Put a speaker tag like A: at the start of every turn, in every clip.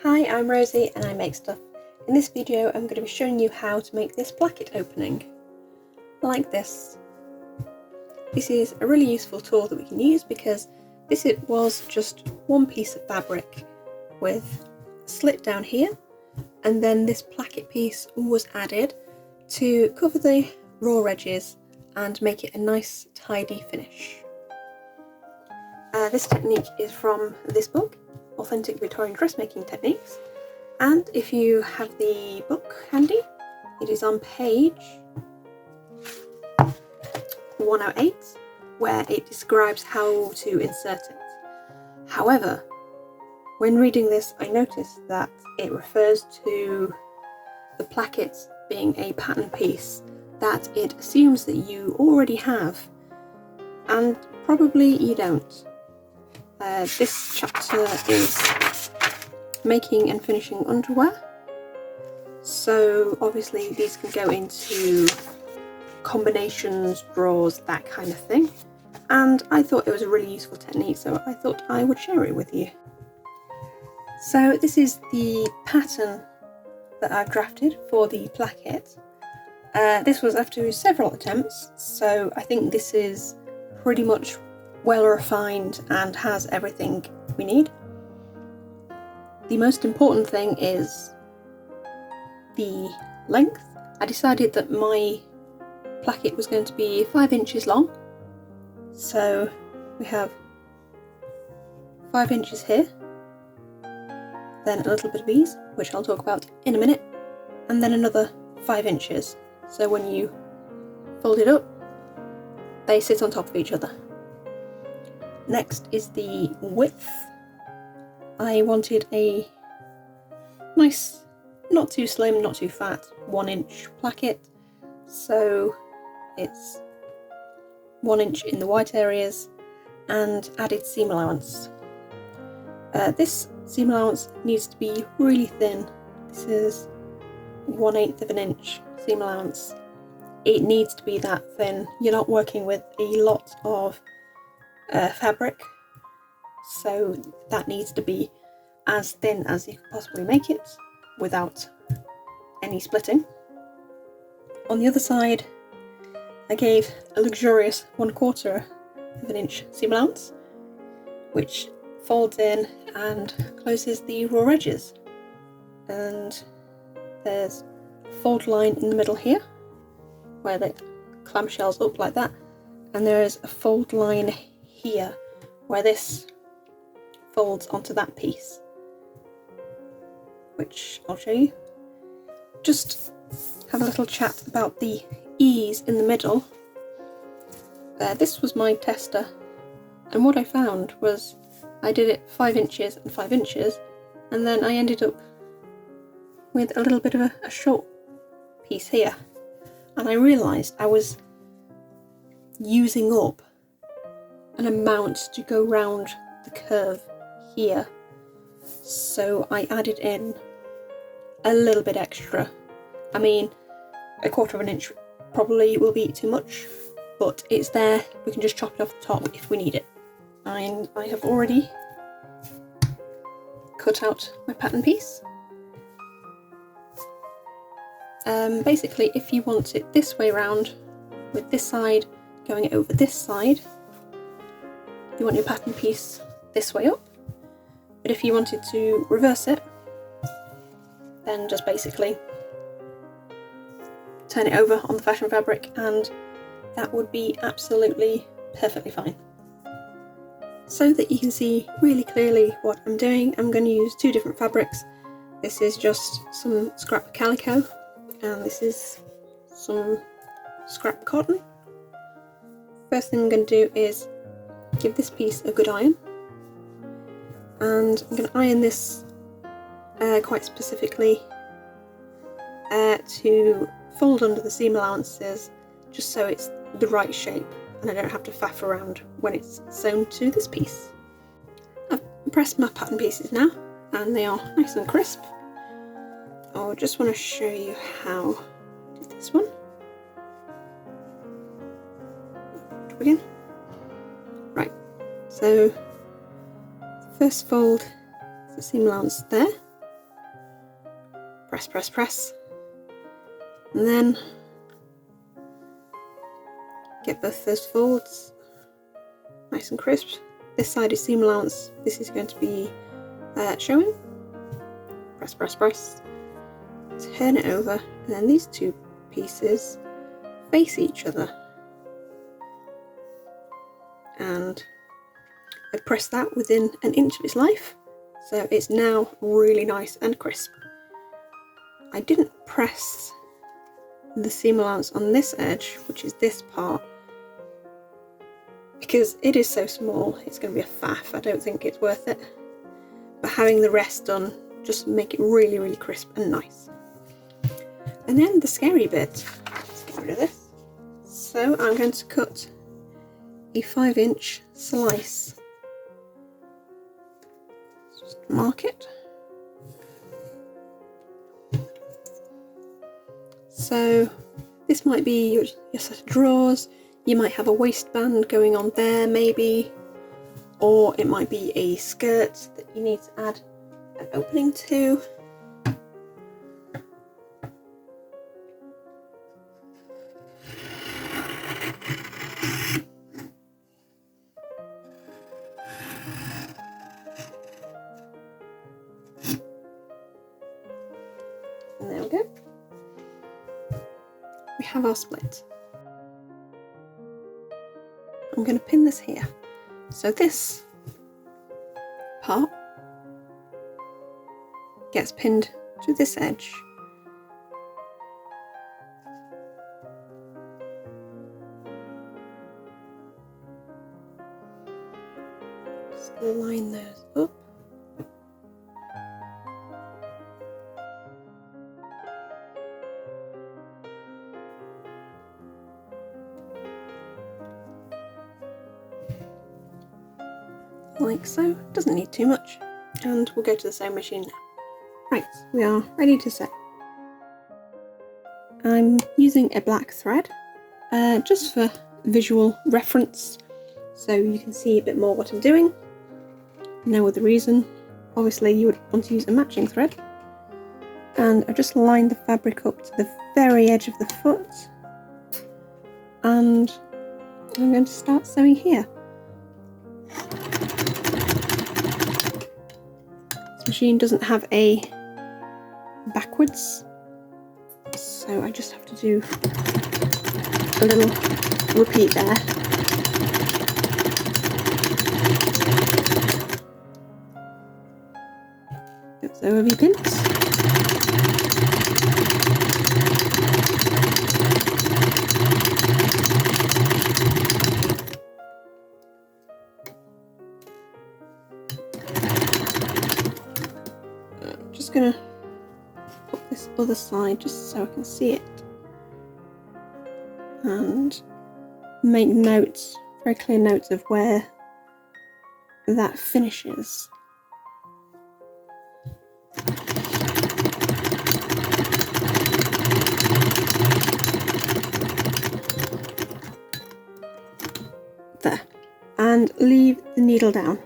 A: Hi, I'm Rosie and I make stuff. In this video I'm going to be showing you how to make this placket opening. Like this. This is a really useful tool that we can use because was just one piece of fabric with a slit down here, and then this placket piece was added to cover the raw edges and make it a nice tidy finish. This technique is from this book, Authentic Victorian Dressmaking Techniques, and if you have the book handy, it is on page 108 where it describes how to insert it. However, when reading this I noticed that it refers to the placket being a pattern piece that it assumes that you already have, and probably you don't. This chapter is making and finishing underwear, so obviously these can go into combinations, drawers, that kind of thing, and I thought it was a really useful technique, so I thought I would share it with you. So this is the pattern that I've drafted for the placket. This was after several attempts, so I think this is pretty much well refined and has everything we need. The most important thing is the length. I decided that my placket was going to be 5 inches long, so we have 5 inches here, then a little bit of ease, which I'll talk about in a minute, and then another 5 inches, so when you fold it up they sit on top of each other. Next is the width. I wanted a nice, not too slim, not too fat, 1 inch placket, so it's 1 inch in the white areas and added seam allowance. This seam allowance needs to be really thin. This is 1/8 of an inch seam allowance. It needs to be that thin. You're not working with a lot of fabric, so that needs to be as thin as you can possibly make it without any splitting. On the other side I gave a luxurious 1/4 of an inch seam allowance, which folds in and closes the raw edges, and there's a fold line in the middle here where the clamshell's up like that, and there's a fold line here where this folds onto that piece, which I'll show you. Just have a little chat about the ease in the middle. This was my tester, and what I found was I did it 5 inches and 5 inches, and then I ended up with a little bit of a short piece here, and I realised I was using up an amount to go round the curve here, so I added in a little bit extra. I mean, 1/4 of an inch probably will be too much, but it's there, we can just chop it off the top if we need it. And I have already cut out my pattern piece. Basically, if you want it this way round, with this side going over this side, you want your pattern piece this way up, but if you wanted to reverse it, then just basically turn it over on the fashion fabric and that would be absolutely perfectly fine. So that you can see really clearly what I'm doing, I'm going to use 2 different fabrics. This is just some scrap calico and this is some scrap cotton. First thing I'm going to do is give this piece a good iron, and I'm going to iron this quite specifically to fold under the seam allowances, just so it's the right shape and I don't have to faff around when it's sewn to this piece. I've pressed my pattern pieces now and they are nice and crisp. I just want to show you how I did this one. To begin. Right, so the first fold is the seam allowance there, press, press, press, and then get both those folds nice and crisp. This side is seam allowance, this is going to be showing. Press, press, press, turn it over, and then these two pieces face each other. And I pressed that within an inch of its life, so it's now really nice and crisp. I didn't press the seam allowance on this edge, which is this part, because it is so small, it's going to be a faff. I don't think it's worth it. But having the rest done just make it really, really crisp and nice. And then the scary bit, let's get rid of this. So I'm going to cut a 5-inch slice. Just mark it. So this might be your set of drawers. You might have a waistband going on there maybe, or it might be a skirt that you need to add an opening to. And there we go. We have our split. I'm going to pin this here. So this part gets pinned to this edge. Just line those up. Like so, doesn't need too much, and we'll go to the sewing machine now. Right, we are ready to sew. I'm using a black thread, just for visual reference, so you can see a bit more what I'm doing. No other reason. Obviously you would want to use a matching thread, and I've just lined the fabric up to the very edge of the foot, and I'm going to start sewing here. Machine doesn't have a backwards, so I just have to do a little repeat there. So V-pins. Just gonna put this other side just so I can see it and make notes, very clear notes of where that finishes. There, and leave the needle down.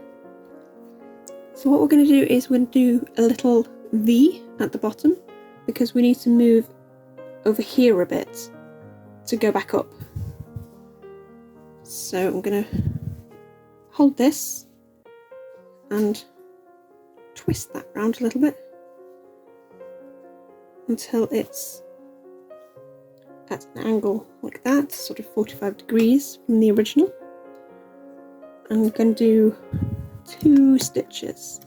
A: So what we're going to do is we're going to do a little V at the bottom, because we need to move over here a bit to go back up. So I'm going to hold this and twist that round a little bit until it's at an angle like that, sort of 45 degrees from the original. I'm going to do 2 stitches,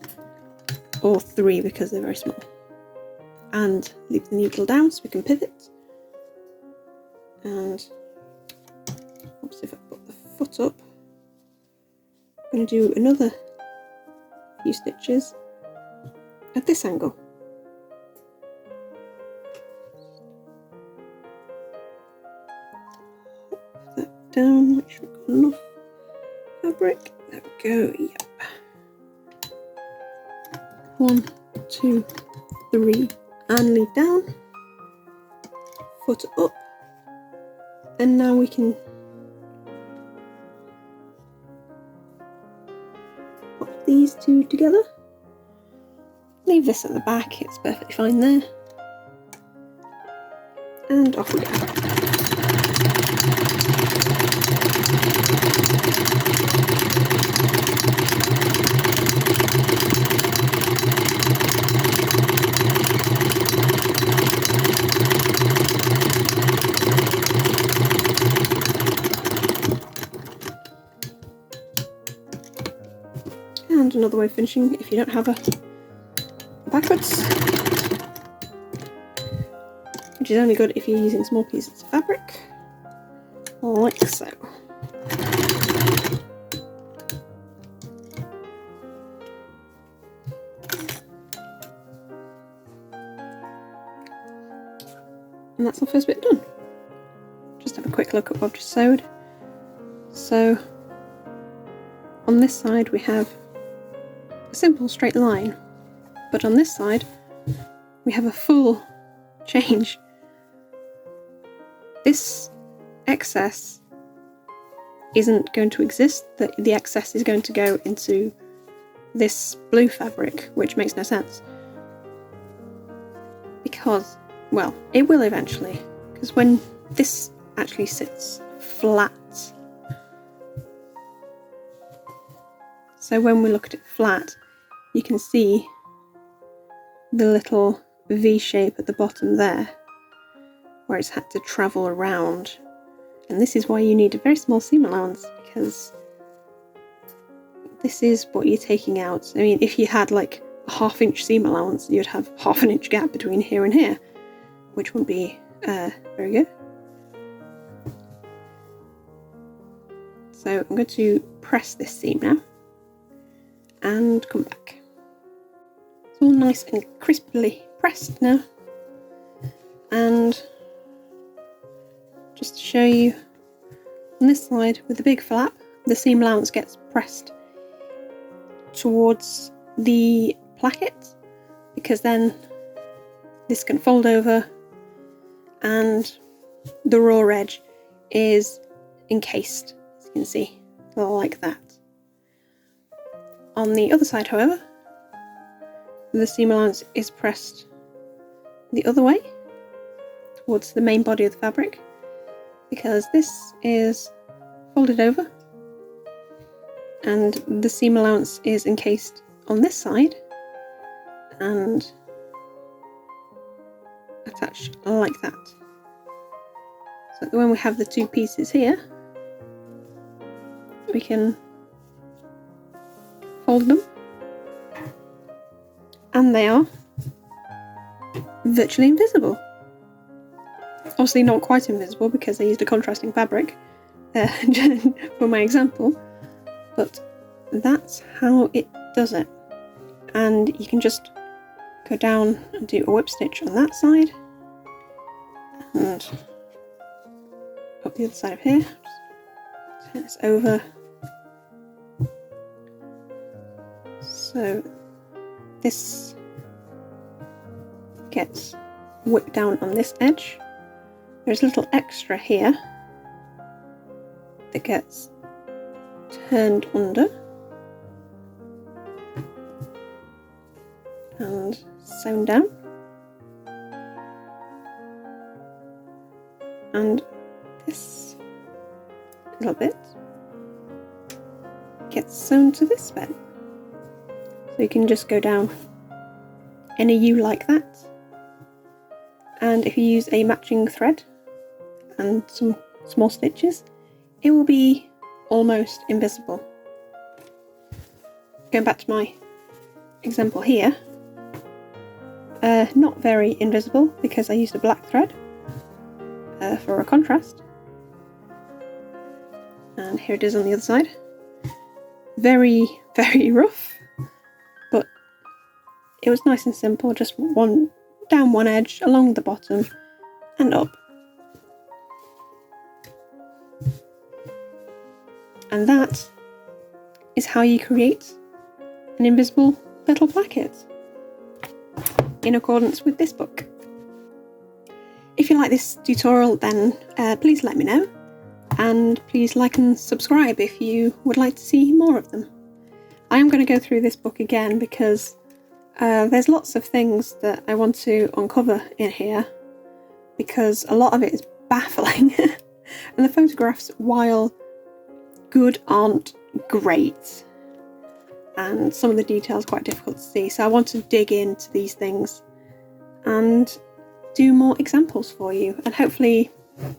A: or 3 because they're very small, and leave the needle down so we can pivot. And oops, if I put the foot up, I'm going to do another few stitches at this angle. Put that down, make sure we've got enough fabric. There we go, yep. 1, 2, 3, and leave down, foot up, and now we can pop these two together. Leave this at the back, it's perfectly fine there. and off we go. And another way of finishing if you don't have a backwards, which is only good if you're using small pieces of fabric, like so. And that's our first bit done. Just have a quick look at what I've just sewed. So on this side we have a simple straight line, but on this side we have a full change. This excess isn't going to exist, the excess is going to go into this blue fabric, which makes no sense. Because, well, it will eventually, because when this actually sits flat, so when we look at it flat, you can see the little V shape at the bottom there, where it's had to travel around. And this is why you need a very small seam allowance, because this is what you're taking out. I mean, if you had like a 1/2 inch seam allowance, you'd have 1/2 inch gap between here and here, which wouldn't be very good. So I'm going to press this seam now and come back. It's all nice and crisply pressed now. And just to show you, on this side with the big flap, the seam allowance gets pressed towards the placket, because then this can fold over and the raw edge is encased, as you can see, like that. On the other side, however, the seam allowance is pressed the other way towards the main body of the fabric, because this is folded over and the seam allowance is encased on this side and attached like that. So when we have the two pieces here, we can fold them and they are virtually invisible. Obviously not quite invisible because I used a contrasting fabric for my example, but that's how it does it. And you can just go down and do a whip stitch on that side and up the other side of here. Just turn this over. So this gets whipped down on this edge. There's a little extra here that gets turned under and sewn down, and this little bit gets sewn to this bit. So you can just go down any U like that, and if you use a matching thread and some small stitches, it will be almost invisible. Going back to my example here, not very invisible because I used a black thread for a contrast, and here it is on the other side. Very, very rough, but it was nice and simple, just down one edge, along the bottom and up. And that is how you create an invisible little placket in accordance with this book. If you like this tutorial, then please let me know, and please like and subscribe if you would like to see more of them. I am going to go through this book again because there's lots of things that I want to uncover in here, because a lot of it is baffling and the photographs, while good, aren't great, and some of the details are quite difficult to see. So I want to dig into these things and do more examples for you, and hopefully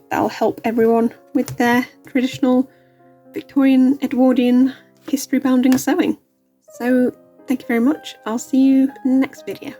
A: that'll help everyone with their traditional Victorian Edwardian history bounding sewing. So thank you very much. I'll see you in the next video.